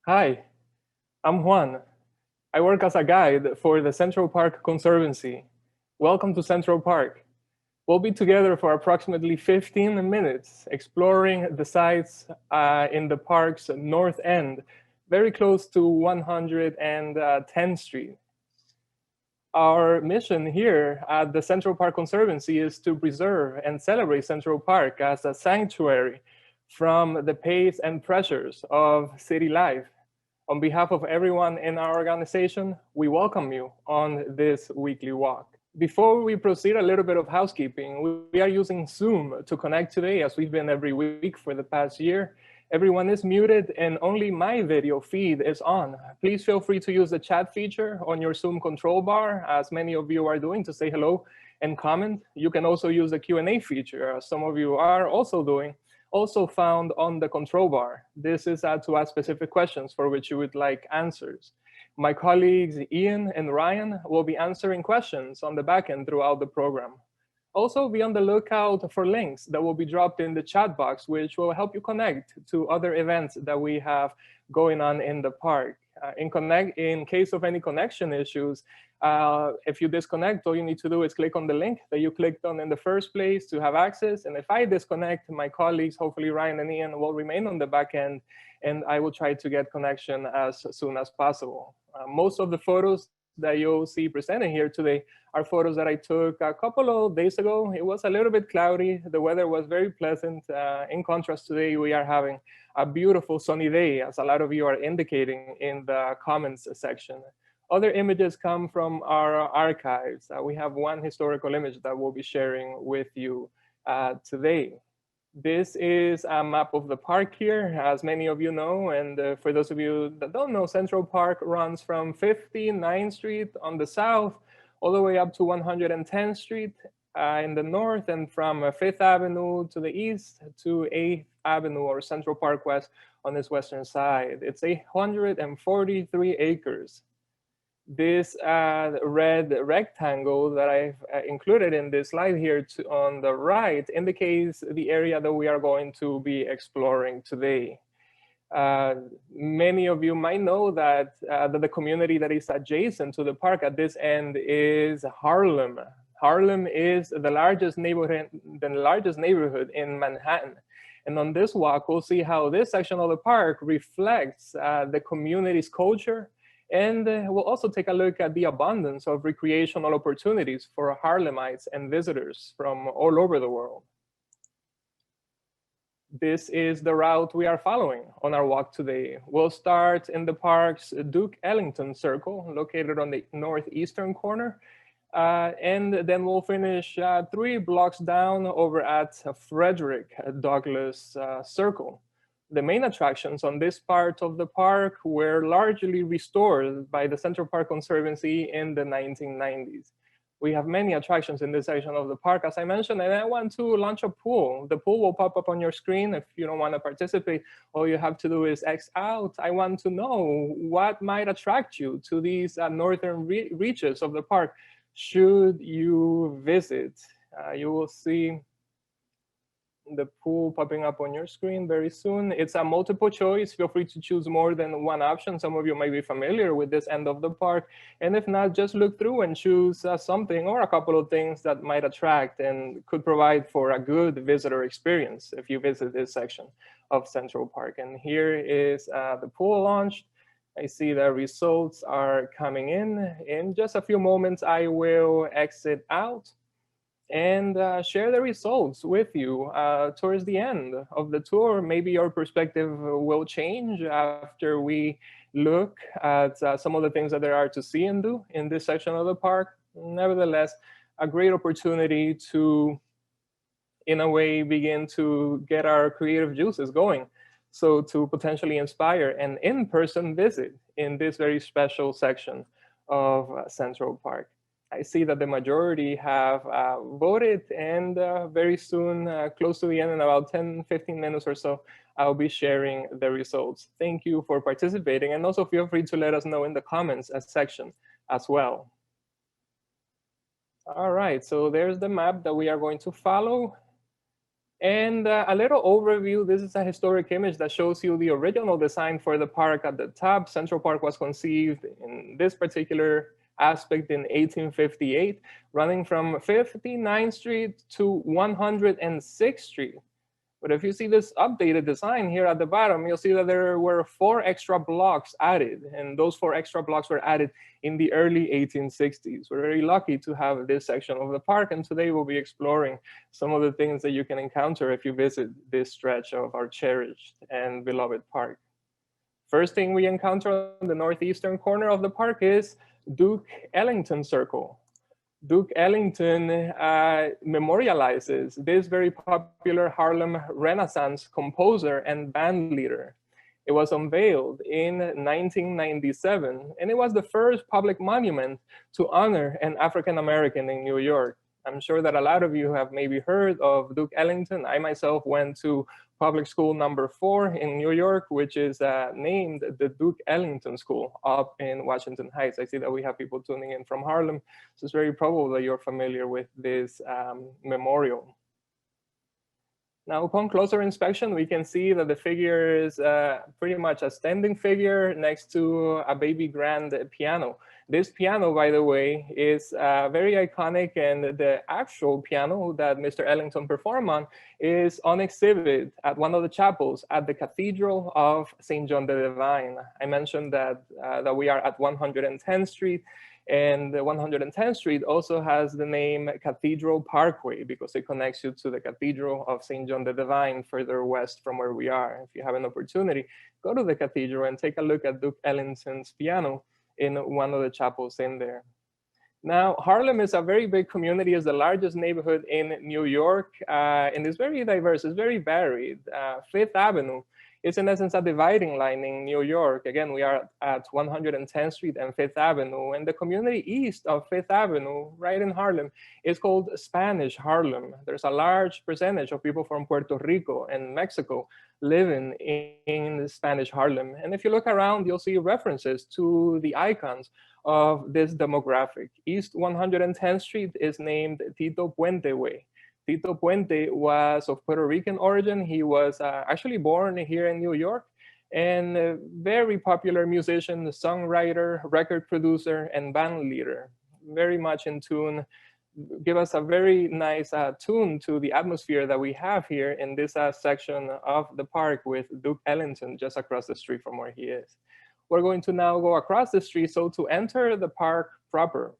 Hi, I'm Juan. I work as a guide for the Central Park Conservancy. Welcome to Central Park. We'll be together for approximately 15 minutes exploring the sites in the park's north end, very close to 110th Street. Our mission here at the Central Park Conservancy is to preserve and celebrate Central Park as a sanctuary from the pace and pressures of city life. On behalf of everyone in our organization, we welcome you on this weekly walk. Before we proceed, a little bit of housekeeping. We are using Zoom to connect today, as we've been every week for the past year. Everyone is muted and only my video feed is on. Please feel free to use the chat feature on your Zoom control bar, as many of you are doing, to say hello and comment. You can also use the Q&A feature, as some of you are also doing, also found on the control bar. This is to ask specific questions for which you would like answers. My colleagues Ian and Ryan will be answering questions on the back end throughout the program. Also, be on the lookout for links that will be dropped in the chat box, which will help you connect to other events that we have going on in the park. In case of any connection issues, if you disconnect, all you need to do is click on the link that you clicked on in the first place to have access. And if I disconnect, my colleagues, hopefully Ryan and Ian, will remain on the back end, and I will try to get connection as soon as possible. Most of the photos that you'll see presented here today are photos that I took a couple of days ago. It was a little bit cloudy. The weather was very pleasant. In contrast, today we are having a beautiful sunny day, as a lot of you are indicating in the comments section. Other images come from our archives. We have one historical image that we'll be sharing with you today. This is a map of the park here, as many of you know. And for those of you that don't know, Central Park runs from 59th Street on the south all the way up to 110th Street in the north, and from 5th Avenue to the east to 8th Avenue or Central Park West on this western side. It's 143 acres. This red rectangle that I've included in this slide here on the right indicates the area that we are going to be exploring today. Many of you might know that the community that is adjacent to the park at this end is Harlem. Harlem is the largest neighborhood in Manhattan. And on this walk, we'll see how this section of the park reflects the community's culture. And we'll also take a look at the abundance of recreational opportunities for Harlemites and visitors from all over the world. This is the route we are following on our walk today. We'll start in the park's Duke Ellington circle, located on the northeastern corner. And then we'll finish 3 blocks down over at Frederick Douglass circle. The main attractions on this part of the park were largely restored by the Central Park Conservancy in the 1990s. We have many attractions in this section of the park, as I mentioned, and I want to launch a pool. The pool will pop up on your screen. If you don't want to participate, all you have to do is X out. I want to know what might attract you to these northern reaches of the park should you visit. You will see the pool popping up on your screen very soon. It's a multiple choice. Feel free to choose more than one option. Some of you might be familiar with this end of the park. And if not, just look through and choose something or a couple of things that might attract and could provide for a good visitor experience if you visit this section of Central Park. And here is the pool launched. I see the results are coming in. In just a few moments, I will exit out and share the results with you towards the end of the tour. Maybe your perspective will change after we look at some of the things that there are to see and do in this section of the park. Nevertheless, a great opportunity to, in a way, begin to get our creative juices going. So to potentially inspire an in-person visit in this very special section of Central Park. I see that the majority have voted, and very soon, close to the end, in about 10-15 minutes or so, I'll be sharing the results. Thank you for participating, and also feel free to let us know in the comments section as well. All right, so there's the map that we are going to follow. And a little overview, this is a historic image that shows you the original design for the park at the top. Central Park was conceived in this particular aspect in 1858, running from 59th Street to 106th Street. But if you see this updated design here at the bottom, you'll see that there were 4 extra blocks added, and those 4 extra blocks were added in the early 1860s. We're very lucky to have this section of the park, and today we'll be exploring some of the things that you can encounter if you visit this stretch of our cherished and beloved park. First thing we encounter on the northeastern corner of the park is Duke Ellington Circle. Duke Ellington memorializes this very popular Harlem Renaissance composer and band leader. It was unveiled in 1997, and it was the first public monument to honor an African American in New York. I'm sure that a lot of you have maybe heard of Duke Ellington. I myself went to public school number 4 in New York, which is named the Duke Ellington School up in Washington Heights. I see that we have people tuning in from Harlem, so it's very probable that you're familiar with this memorial. Now, upon closer inspection, we can see that the figure is pretty much a standing figure next to a baby grand piano. This piano, by the way, is very iconic, and the actual piano that Mr. Ellington performed on is on exhibit at one of the chapels at the Cathedral of St. John the Divine. I mentioned that, that we are at 110th Street, and the 110th Street also has the name Cathedral Parkway because it connects you to the Cathedral of St. John the Divine further west from where we are. If you have an opportunity, go to the cathedral and take a look at Duke Ellington's piano in one of the chapels in there. Now, Harlem is a very big community. It's the largest neighborhood in New York, and it's very diverse, it's very varied. Fifth Avenue is in essence a dividing line in New York. Again, we are at 110th Street and Fifth Avenue, and the community east of Fifth Avenue, right in Harlem, is called Spanish Harlem. There's a large percentage of people from Puerto Rico and Mexico living in Spanish Harlem. And if you look around, you'll see references to the icons of this demographic. East 110th Street is named Tito Puente Way. Tito Puente was of Puerto Rican origin. He was actually born here in New York, and a very popular musician, songwriter, record producer, and band leader. Very much in tune, give us a very nice tune to the atmosphere that we have here in this section of the park with Duke Ellington just across the street from where he is. We're going to now go across the street, so to enter the park proper.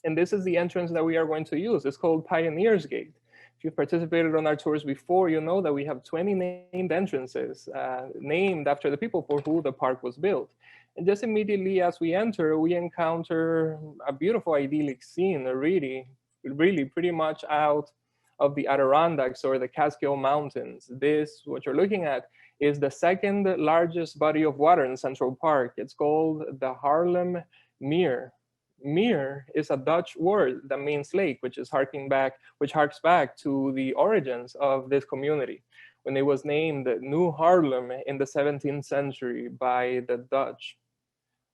And this is the entrance that we are going to use. It's called Pioneers Gate. If you've participated on our tours before, you know that we have 20 named entrances named after the people for who the park was built. And just immediately as we enter, we encounter a beautiful idyllic scene, really pretty much out of the Adirondacks or the Catskill Mountains. This, what you're looking at, is the second largest body of water in Central Park. It's called the Harlem Meer. Meer is a Dutch word that means lake, which harks back to the origins of this community when it was named New Harlem in the 17th century by the Dutch.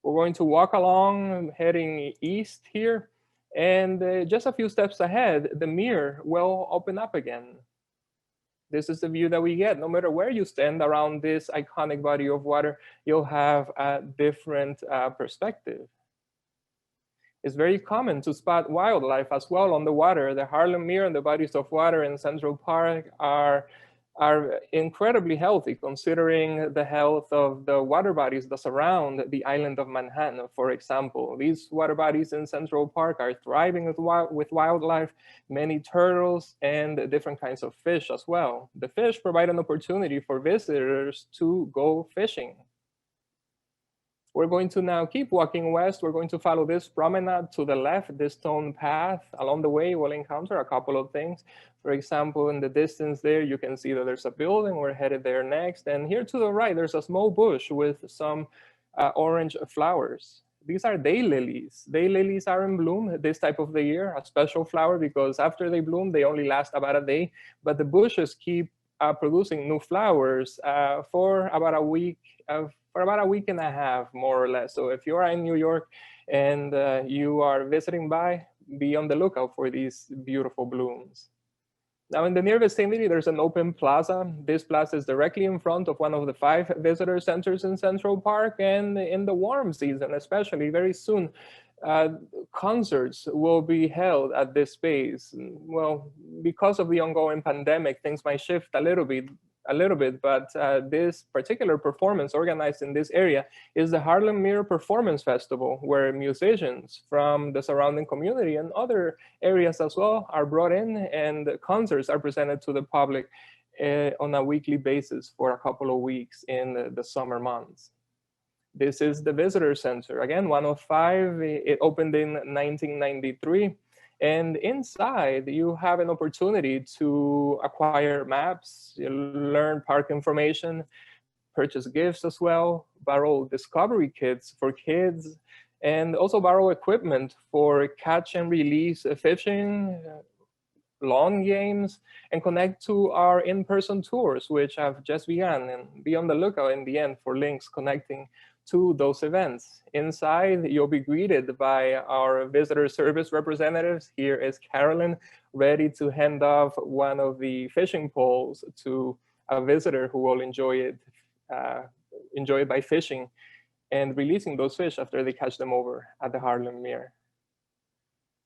We're going to walk along heading east here, and just a few steps ahead, the Meer will open up again. This is the view that we get. No matter where you stand around this iconic body of water, you'll have a different perspective. It's very common to spot wildlife as well on the water. The Harlem Mir and the bodies of water in Central Park are incredibly healthy, considering the health of the water bodies that surround the island of Manhattan, for example. These water bodies in Central Park are thriving with wildlife, many turtles, and different kinds of fish as well. The fish provide an opportunity for visitors to go fishing. We're going to now keep walking west. We're going to follow this promenade to the left, this stone path. Along the way, we'll encounter a couple of things. For example, in the distance there, you can see that there's a building. We're headed there next. And here to the right, there's a small bush with some orange flowers. These are daylilies. Daylilies are in bloom this type of the year, a special flower because after they bloom, they only last about a day. But the bushes keep producing new flowers for about a week and a half, more or less. So if you are in New York and you are visiting by, be on the lookout for these beautiful blooms. Now in the near vicinity, there's an open plaza. This plaza is directly in front of one of the 5 visitor centers in Central Park, and in the warm season, especially very soon, uh, concerts will be held at this space. Well, because of the ongoing pandemic, things might shift a little bit, but this particular performance organized in this area is the Harlem Mir Performance Festival, where musicians from the surrounding community and other areas as well are brought in, and concerts are presented to the public on a weekly basis for a couple of weeks in the summer months. This is the visitor center. Again, one of 5. It opened in 1993. And inside, you have an opportunity to acquire maps, learn park information, purchase gifts as well, borrow discovery kits for kids, and also borrow equipment for catch and release fishing, lawn games, and connect to our in-person tours, which have just begun, and be on the lookout in the end for links connecting to those events. Inside, you'll be greeted by our visitor service representatives. Here is Carolyn, ready to hand off one of the fishing poles to a visitor who will enjoy it by fishing and releasing those fish after they catch them over at the Harlem Meer.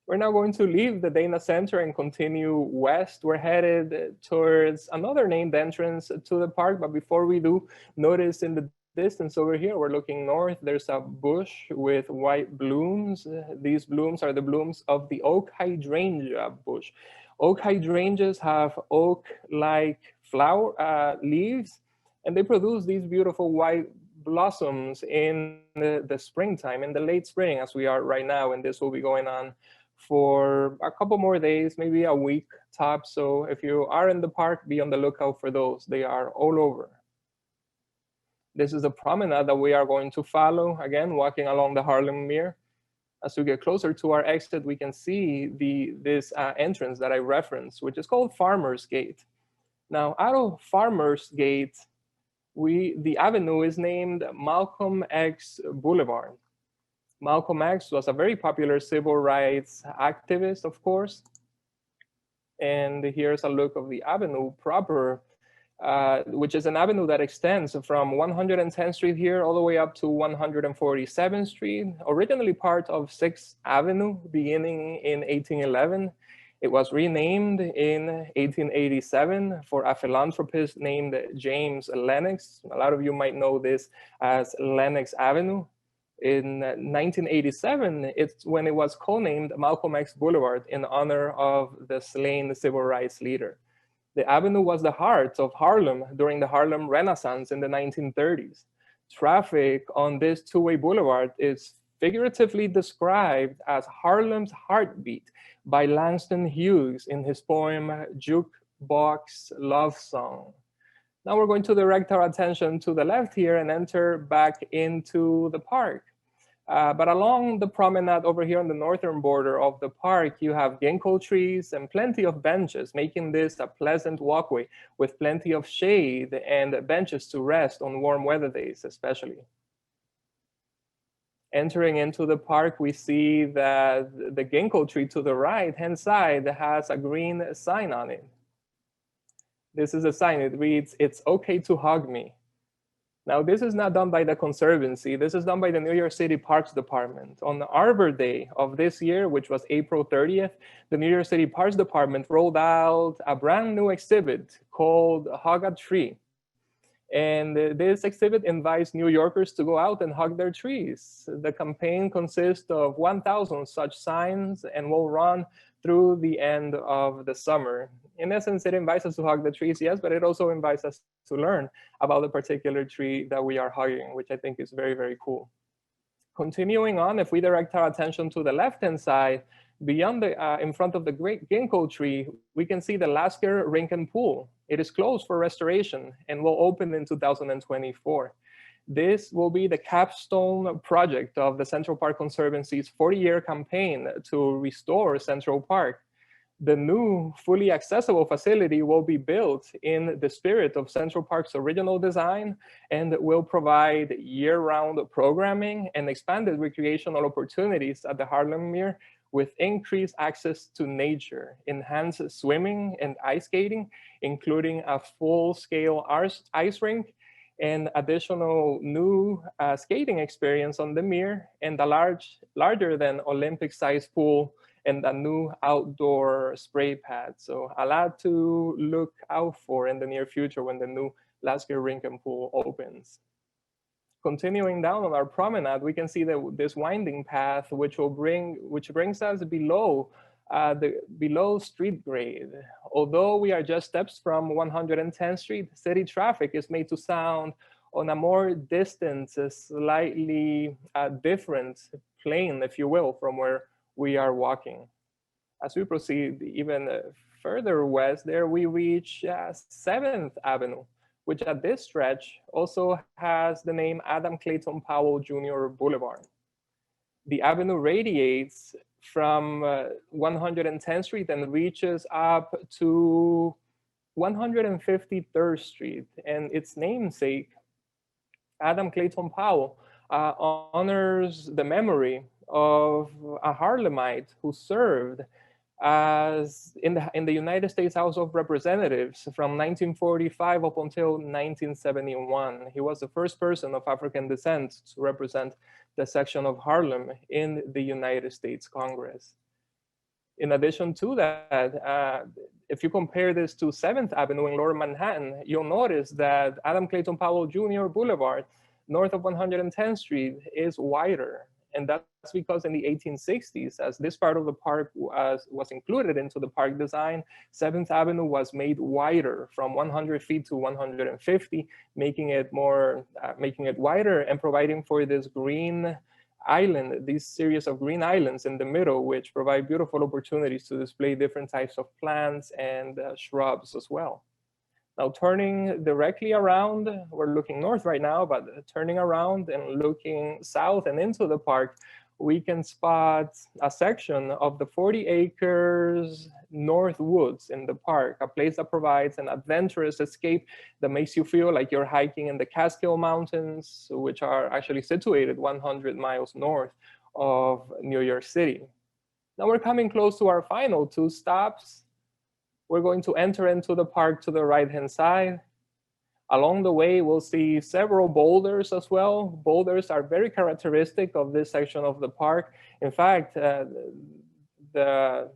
We're now going to leave the Dana Center and continue west. We're headed towards another named entrance to the park, but before we do, notice in the distance over here, we're looking north, there's a bush with white blooms. These blooms are the blooms of the oak hydrangea bush. Oak hydrangeas have oak-like flower leaves, and they produce these beautiful white blossoms in the springtime, in the late spring, as we are right now, and this will be going on for a couple more days, maybe a week top. So if you are in the park, be on the lookout for those. They are all over. This is the promenade that we are going to follow, again, walking along the Harlem Meer. As we get closer to our exit, we can see this entrance that I referenced, which is called Farmer's Gate. Now, out of Farmer's Gate, the avenue is named Malcolm X Boulevard. Malcolm X was a very popular civil rights activist, of course. And here's a look of the avenue proper, which is an avenue that extends from 110th Street here all the way up to 147th Street, originally part of 6th Avenue, beginning in 1811. It was renamed in 1887 for a philanthropist named James Lennox. A lot of you might know this as Lennox Avenue. In 1987, it's when it was co-named Malcolm X Boulevard in honor of the slain civil rights leader. The avenue was the heart of Harlem during the Harlem Renaissance in the 1930s. Traffic on this two-way boulevard is figuratively described as Harlem's heartbeat by Langston Hughes in his poem Jukebox Love Song. Now we're going to direct our attention to the left here and enter back into the park. But along the promenade over here on the northern border of the park, you have ginkgo trees and plenty of benches, making this a pleasant walkway with plenty of shade and benches to rest on warm weather days, especially. Entering into the park, we see that the ginkgo tree to the right-hand side has a green sign on it. This is a sign. It reads, "It's okay to hug me." Now, this is not done by the Conservancy. This is done by the New York City Parks Department. On Arbor Day of this year, which was April 30th, the New York City Parks Department rolled out a brand new exhibit called Hug a Tree. And this exhibit invites New Yorkers to go out and hug their trees. The campaign consists of 1,000 such signs and will run through the end of the summer. In essence, it invites us to hug the trees, yes, but it also invites us to learn about the particular tree that we are hugging, which I think is very, very cool. Continuing on, if we direct our attention to the left-hand side, beyond in front of the great ginkgo tree, we can see the Lasker Rink and Pool. It is closed for restoration and will open in 2024. This will be the capstone project of the Central Park Conservancy's 40-year campaign to restore Central Park. The new fully accessible facility will be built in the spirit of Central Park's original design and will provide year-round programming and expanded recreational opportunities at the Harlem Meer with increased access to nature, enhanced swimming and ice skating, including a full-scale ice rink, and additional new skating experience on the Meer, and a larger than Olympic-sized pool, and a new outdoor spray pad. So a lot to look out for in the near future when the new Lasker Rink and pool opens. Continuing down on our promenade, we can see that this winding path, which brings us below below street grade. Although we are just steps from 110th Street, city traffic is made to sound on a more distant, slightly different plane, if you will, from where we are walking. As we proceed even further west, there we reach 7th Avenue, which at this stretch also has the name Adam Clayton Powell Jr. Boulevard. The avenue radiates from 110th Street and reaches up to 153rd Street, and its namesake, Adam Clayton Powell, honors the memory of a Harlemite who served as in the United States House of Representatives from 1945 up until 1971. He was the first person of African descent to represent the section of Harlem in the United States Congress. In addition to that, if you compare this to 7th Avenue in Lower Manhattan, you'll notice that Adam Clayton Powell Jr. Boulevard, north of 110th Street, is wider. And that's because in the 1860s, as this part of the park was included into the park design, 7th Avenue was made wider from 100 feet to 150, making it wider and providing for this green island, these series of green islands in the middle, which provide beautiful opportunities to display different types of plants and shrubs as well. Now, turning directly around, we're looking north right now, but turning around and looking south and into the park, we can spot a section of the 40 acres North Woods in the park, a place that provides an adventurous escape that makes you feel like you're hiking in the Catskill Mountains, which are actually situated 100 miles north of New York City. Now we're coming close to our final two stops. We're going to enter into the park to the right-hand side. Along the way, we'll see several boulders as well. Boulders are very characteristic of this section of the park. In fact, the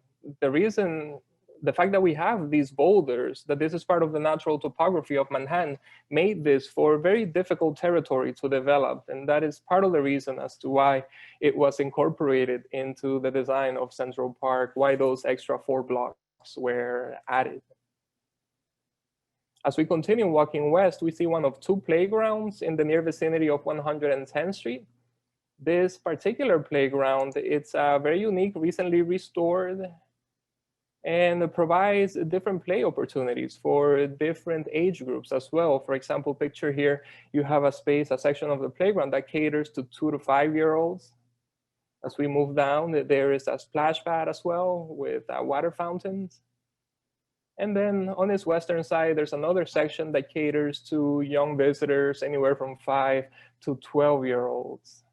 fact that we have these boulders, that this is part of the natural topography of Manhattan, made this for very difficult territory to develop. And that is part of the reason as to why it was incorporated into the design of Central Park, why those extra 4 blocks were added. As we continue walking west, we see one of 2 playgrounds in the near vicinity of 110th Street. This particular playground, it's very unique, recently restored, and provides different play opportunities for different age groups as well. For example, picture here, you have a section of the playground that caters to 2 to 5-year-olds. As we move down, there is a splash pad as well with water fountains. And then on this western side, there's another section that caters to young visitors, anywhere from 5 to 12-year-olds.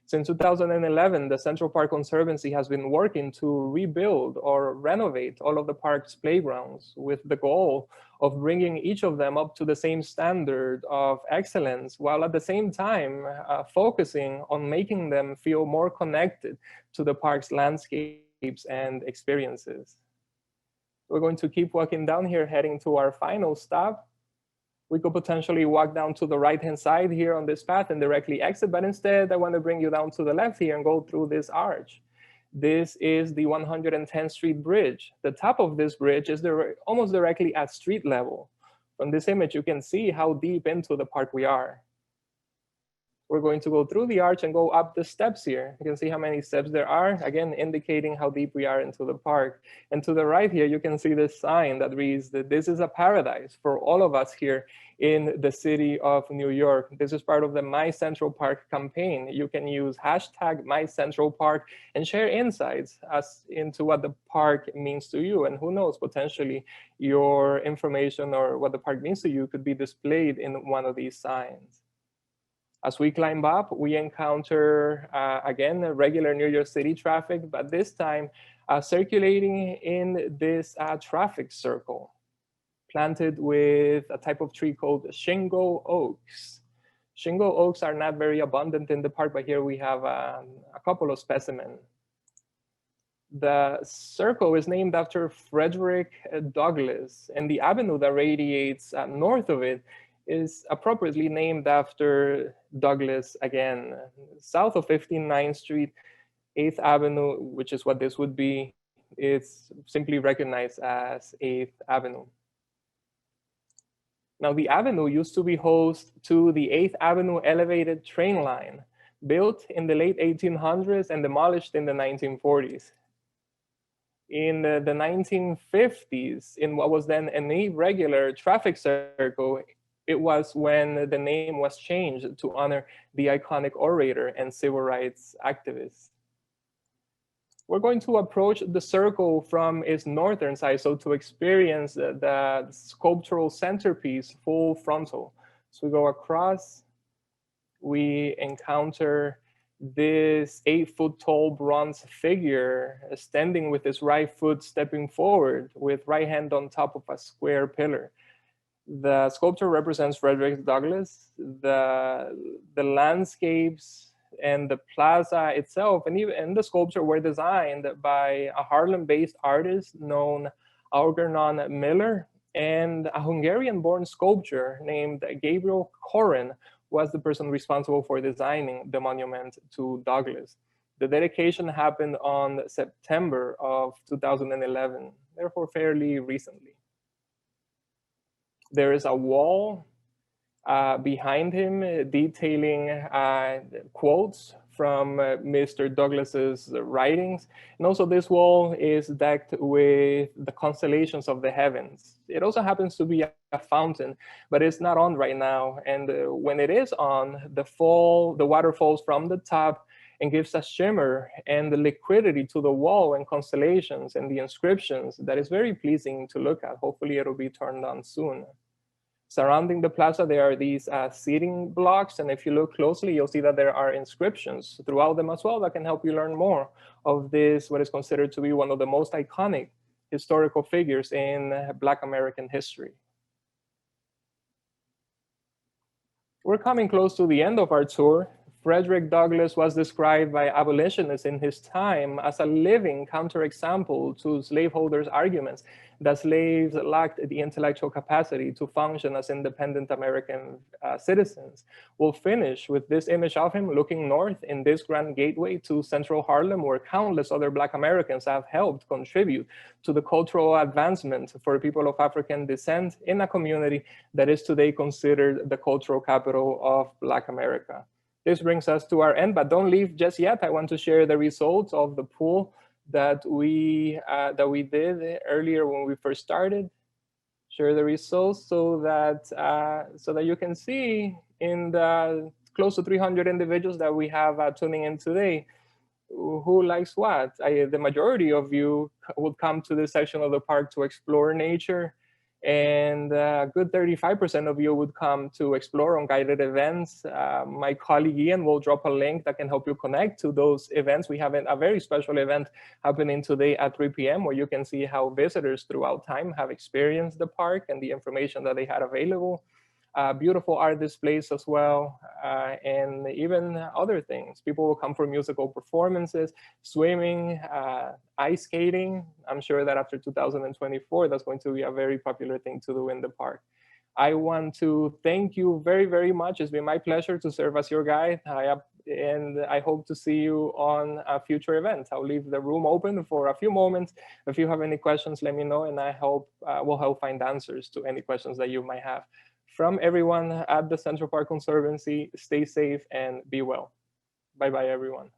Since 2011, the Central Park Conservancy has been working to rebuild or renovate all of the park's playgrounds with the goal of bringing each of them up to the same standard of excellence, while at the same time focusing on making them feel more connected to the park's landscapes and experiences. We're going to keep walking down here, heading to our final stop. We could potentially walk down to the right-hand side here on this path and directly exit, but instead I want to bring you down to the left here and go through this arch. This is the 110th Street Bridge. The top of this bridge is almost directly at street level. From this image, you can see how deep into the park we are. We're going to go through the arch and go up the steps here. You can see how many steps there are, again, indicating how deep we are into the park. And to the right here, you can see this sign that reads that this is a paradise for all of us here in the city of New York. This is part of the My Central Park campaign. You can use hashtag #MyCentralPark and share insights as into what the park means to you. And who knows, potentially your information or what the park means to you could be displayed in one of these signs. As we climb up, we encounter, again, regular New York City traffic, but this time circulating in this traffic circle, planted with a type of tree called shingle oaks. Shingle oaks are not very abundant in the park, but here we have a couple of specimens. The circle is named after Frederick Douglass, and the avenue that radiates north of it is appropriately named after Douglass again. South of 59th Street, 8th Avenue, which is what this would be, is simply recognized as 8th Avenue. Now, the avenue used to be host to the 8th Avenue elevated train line, built in the late 1800s and demolished in the 1940s. In the 1950s, in what was then an irregular traffic circle, it was when the name was changed to honor the iconic orator and civil rights activist. We're going to approach the circle from its northern side, so to experience the sculptural centerpiece full frontal. So we go across, we encounter this 8-foot tall bronze figure standing with his right foot stepping forward with right hand on top of a square pillar. The sculpture represents Frederick Douglass. The landscapes and the plaza itself and the sculpture were designed by a Harlem-based artist known Algernon Miller, and a Hungarian-born sculptor named Gabriel Koren was the person responsible for designing the monument to Douglass. The dedication happened on September of 2011, therefore fairly recently. There is a wall behind him detailing quotes from Mr. Douglass's writings. And also this wall is decked with the constellations of the heavens. It also happens to be a fountain, but it's not on right now. And when it is on, the water falls from the top and gives a shimmer and the liquidity to the wall and constellations and the inscriptions that is very pleasing to look at. Hopefully it'll be turned on soon. Surrounding the plaza, there are these seating blocks, and if you look closely, you'll see that there are inscriptions throughout them as well that can help you learn more of this, what is considered to be one of the most iconic historical figures in Black American history. We're coming close to the end of our tour. Frederick Douglass was described by abolitionists in his time as a living counterexample to slaveholders' arguments that slaves lacked the intellectual capacity to function as independent American citizens. We'll finish with this image of him looking north in this grand gateway to Central Harlem, where countless other Black Americans have helped contribute to the cultural advancement for people of African descent in a community that is today considered the cultural capital of Black America. This brings us to our end, but don't leave just yet. I want to share the results of the poll that we did earlier when we first started. Share the results so that you can see in the close to 300 individuals that we have tuning in today, who likes what. The majority of you would come to this section of the park to explore nature, and a good 35% of you would come to explore on guided events. My colleague Ian will drop a link that can help you connect to those events. We have a very special event happening today at 3 p.m. where you can see how visitors throughout time have experienced the park and the information that they had available. Beautiful art displays as well, and even other things. People will come for musical performances, swimming, ice skating. I'm sure that after 2024, that's going to be a very popular thing to do in the park. I want to thank you very, very much. It's been my pleasure to serve as your guide, and I hope to see you on a future event. I'll leave the room open for a few moments. If you have any questions, let me know, and I hope we'll help find answers to any questions that you might have. From everyone at the Central Park Conservancy, stay safe and be well. Bye-bye, everyone.